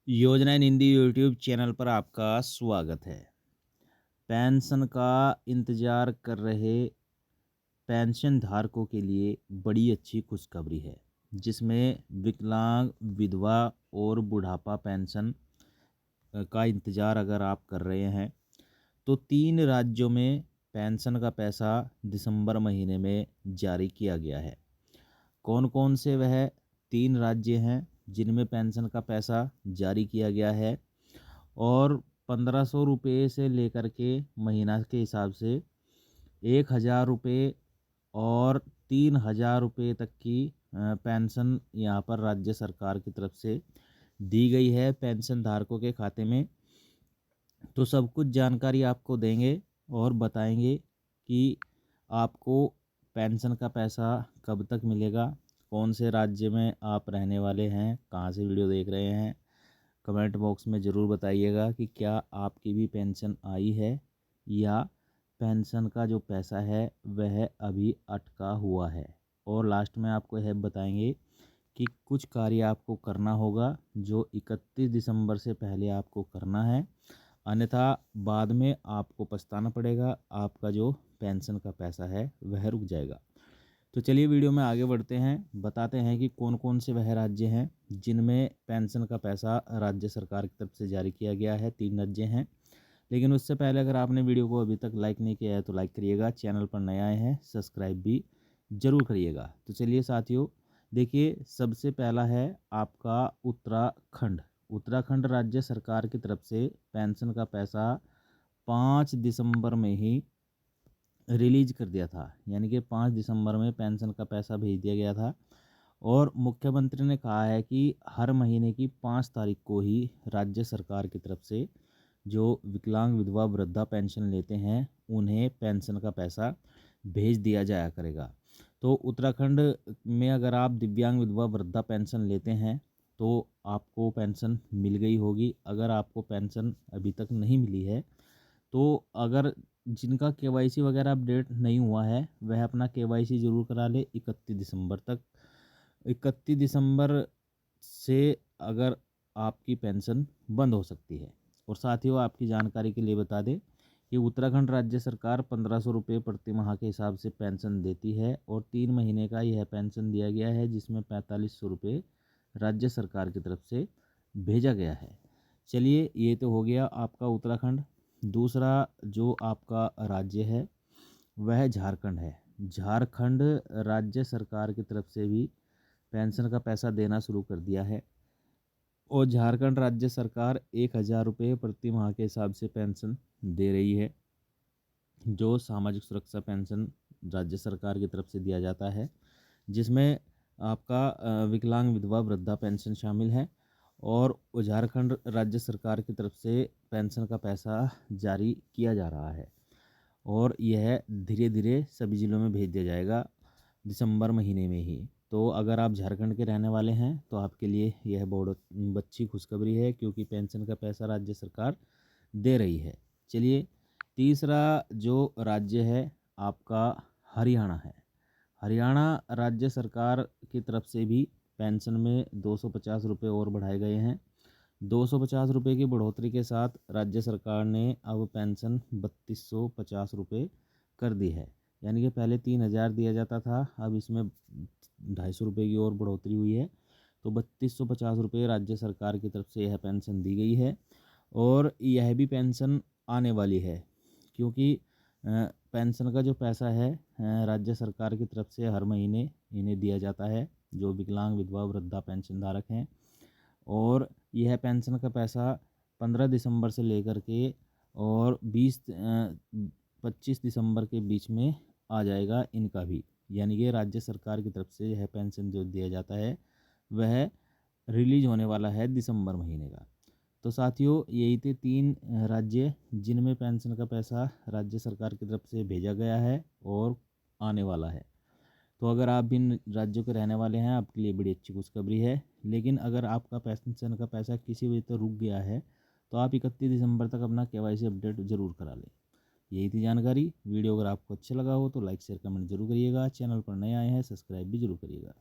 योजना इन Hindi YouTube channel पर आपका स्वागत है। पेंशन का इंतज़ार कर रहे पेंशन धारकों के लिए बड़ी अच्छी खुशखबरी है, जिसमें विकलांग, विधवा और बुढ़ापा पेंशन का इंतज़ार अगर आप कर रहे हैं, तो 3 राज्यों में पेंशन का पैसा दिसंबर महीने में जारी किया गया है। कौन-कौन से वह 3 राज्य हैं, जिनमें पेंशन का पैसा जारी किया गया है? और 1500 रुपये से लेकर के महीना के हिसाब से 1000 रुपये और 3000 रुपये तक की पेंशन यहाँ पर राज्य सरकार की तरफ से दी गई है पेंशन धारकों के खाते में। तो सब कुछ जानकारी आपको देंगे और बताएंगे कि आपको पेंशन का पैसा कब तक मिलेगा, कौन से राज्य में आप रहने वाले हैं, कहाँ से वीडियो देख रहे हैं। कमेंट बॉक्स में ज़रूर बताइएगा कि क्या आपकी भी पेंशन आई है या पेंशन का जो पैसा है वह अभी अटका हुआ है। और लास्ट में आपको यह बताएंगे कि कुछ कार्य आपको करना होगा जो 31 दिसंबर से पहले आपको करना है, अन्यथा बाद में आपको पछताना पड़ेगा, आपका जो पेंशन का पैसा है वह रुक जाएगा। तो चलिए वीडियो में आगे बढ़ते हैं, बताते हैं कि कौन कौन से वह राज्य हैं जिनमें पेंशन का पैसा राज्य सरकार की तरफ से जारी किया गया है। 3 राज्य हैं, लेकिन उससे पहले अगर आपने वीडियो को अभी तक लाइक नहीं किया है तो लाइक करिएगा, चैनल पर नए आए हैं सब्सक्राइब भी ज़रूर करिएगा। तो चलिए साथियों, देखिए सबसे पहला है आपका उत्तराखंड। उत्तराखंड राज्य सरकार की तरफ से पेंशन का पैसा 5 दिसंबर में ही रिलीज कर दिया था, यानी कि 5 दिसंबर में पेंशन का पैसा भेज दिया गया था। और मुख्यमंत्री ने कहा है कि हर महीने की 5 तारीख को ही राज्य सरकार की तरफ से जो विकलांग, विधवा, वृद्धा पेंशन लेते हैं उन्हें पेंशन का पैसा भेज दिया जाया करेगा। तो उत्तराखंड में अगर आप दिव्यांग, विधवा, वृद्धा पेंशन लेते हैं तो आपको पेंशन मिल गई होगी। अगर आपको पेंशन अभी तक नहीं मिली है तो अगर जिनका केवाईसी वगैरह अपडेट नहीं हुआ है वह अपना केवाईसी ज़रूर करा ले 31 दिसंबर तक। 31 दिसंबर से अगर आपकी पेंशन बंद हो सकती है। और साथियों, आपकी जानकारी के लिए बता दें कि उत्तराखंड राज्य सरकार 1500 रुपये प्रति माह के हिसाब से पेंशन देती है और 3 महीने का यह पेंशन दिया गया है, जिसमें 4500 रुपये राज्य सरकार की तरफ से भेजा गया है। चलिए, ये तो हो गया आपका उत्तराखंड। दूसरा जो आपका राज्य है वह झारखंड है। झारखंड राज्य सरकार की तरफ से भी पेंशन का पैसा देना शुरू कर दिया है और झारखंड राज्य सरकार 1000 रुपये प्रति माह के हिसाब से पेंशन दे रही है, जो सामाजिक सुरक्षा पेंशन राज्य सरकार की तरफ से दिया जाता है, जिसमें आपका विकलांग, विधवा, वृद्धा पेंशन शामिल है। और झारखंड राज्य सरकार की तरफ से पेंशन का पैसा जारी किया जा रहा है और यह धीरे धीरे सभी ज़िलों में भेज दिया जाएगा दिसंबर महीने में ही। तो अगर आप झारखंड के रहने वाले हैं तो आपके लिए यह बहुत अच्छी खुशखबरी है, क्योंकि पेंशन का पैसा राज्य सरकार दे रही है। चलिए, तीसरा जो राज्य है आपका हरियाणा है। हरियाणा राज्य सरकार की तरफ से भी पेंशन में 250 रुपये और बढ़ाए गए हैं। 250 रुपये की बढ़ोतरी के साथ राज्य सरकार ने अब पेंशन 3250 रुपये कर दी है, यानी कि पहले 3000 दिया जाता था, अब इसमें 250 रुपये की और बढ़ोतरी हुई है। तो 3250 रुपये राज्य सरकार की तरफ से यह पेंशन दी गई है और यह भी पेंशन आने वाली है, क्योंकि पेंशन का जो पैसा है राज्य सरकार की तरफ से हर महीने इन्हें दिया जाता है, जो विकलांग, विधवा, वृद्धा पेंशन धारक हैं। और यह पेंशन का पैसा 15 दिसंबर से लेकर के और 25 दिसंबर के बीच में आ जाएगा इनका भी, यानी कि राज्य सरकार की तरफ से यह पेंशन जो दिया जाता है वह रिलीज होने वाला है दिसंबर महीने का। तो साथियों, यही थे 3 राज्य जिनमें पेंशन का पैसा राज्य सरकार की तरफ से भेजा गया है और आने वाला है। तो अगर आप भी इन राज्यों के रहने वाले हैं, आपके लिए बड़ी अच्छी खुशखबरी है। लेकिन अगर आपका पेंशन का पैसा किसी वजह से रुक गया है तो आप 31 दिसंबर तक अपना केवाईसी अपडेट ज़रूर करा लें। यही थी जानकारी। वीडियो अगर आपको अच्छा लगा हो तो लाइक, शेयर, कमेंट जरूर करिएगा। चैनल पर नए आए हैं सब्सक्राइब भी जरूर करिएगा।